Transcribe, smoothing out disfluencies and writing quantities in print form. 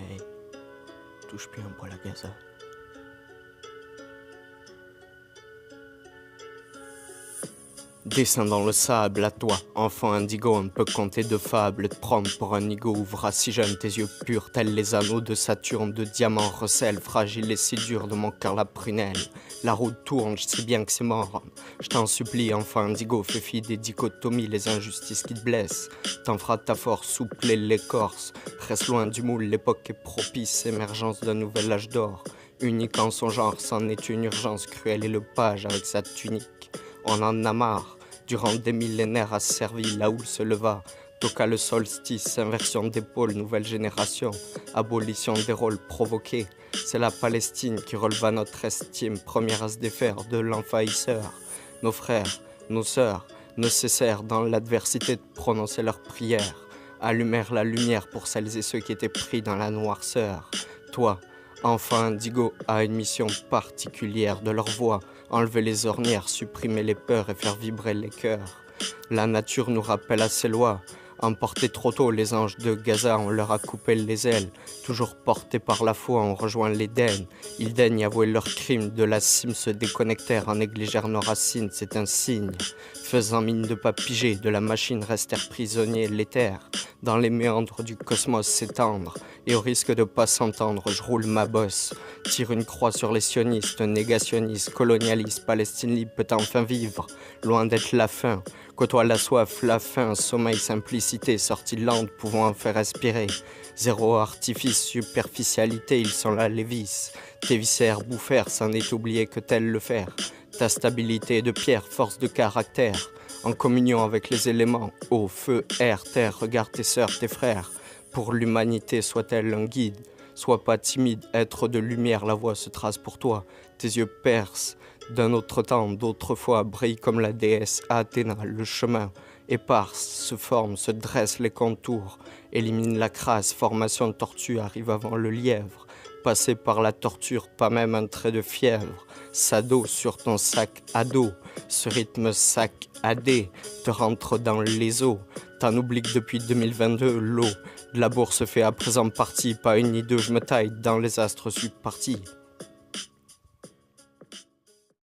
Hey, touche plus un poil à Gaza. Descends dans le sable, à toi, enfant indigo, on peut compter de fables, te prendre pour un nigo, ouvre si jeune tes yeux purs, tels les anneaux de Saturne, de diamants recèlent, fragile et si dur de mon cœur la prunelle. La route tourne, je sais bien que c'est mort, je t'en supplie, enfant indigo, fais fi des dichotomies, les injustices qui te blessent, t'en feras ta force, souple l'écorce, reste loin du moule, l'époque est propice, émergence d'un nouvel âge d'or, unique en son genre, c'en est une urgence cruelle et le page avec sa tunique, on en a marre. Durant des millénaires a servi, la houle se leva, toqua le solstice, inversion d'épaule, nouvelle génération, abolition des rôles provoqués. C'est la Palestine qui releva notre estime, première à se défaire de l'envahisseur. Nos frères, nos sœurs, ne cessèrent dans l'adversité de prononcer leurs prières, allumèrent la lumière pour celles et ceux qui étaient pris dans la noirceur. Toi, enfant indigo, a une mission particulière de leur voix, enlever les ornières, supprimer les peurs et faire vibrer les cœurs. La nature nous rappelle à ses lois. Emportés trop tôt, les anges de Gaza, on leur a coupé les ailes. Toujours portés par la foi, on rejoint l'Éden. Ils daignent avouer leurs crimes, de la cime se déconnectèrent, en négligèrent nos racines, c'est un signe. Faisant mine de pas piger, de la machine restèrent prisonniers l'éther. Dans les méandres du cosmos s'étendre, et au risque de pas s'entendre, je roule ma bosse. Tire une croix sur les sionistes, négationnistes, colonialistes, Palestine libre peut enfin vivre, loin d'être la faim. Côtoie la soif, la faim, sommeil, simplicité, sortie lente, pouvant en faire respirer. Zéro artifice, superficialité, ils sont là les vices. Tes viscères bouffèrent, c'en est oublié que tel le faire. Ta stabilité de pierre, force de caractère, en communion avec les éléments, eau, feu, air, terre, regarde tes sœurs, tes frères. Pour l'humanité, soit-elle un guide. Sois pas timide, être de lumière, la voie se trace pour toi. Tes yeux percent. D'un autre temps, d'autrefois, brille comme la déesse Athéna, le chemin éparse, se forme, se dresse les contours, élimine la crasse, formation de tortue arrive avant le lièvre, passer par la torture, pas même un trait de fièvre, sado sur ton sac à dos, ce rythme saccadé te rentre dans les os, t'en oublies que depuis 2022, l'eau de la bourse fait à présent partie, pas une ni deux, je me taille dans les astres, suis parti.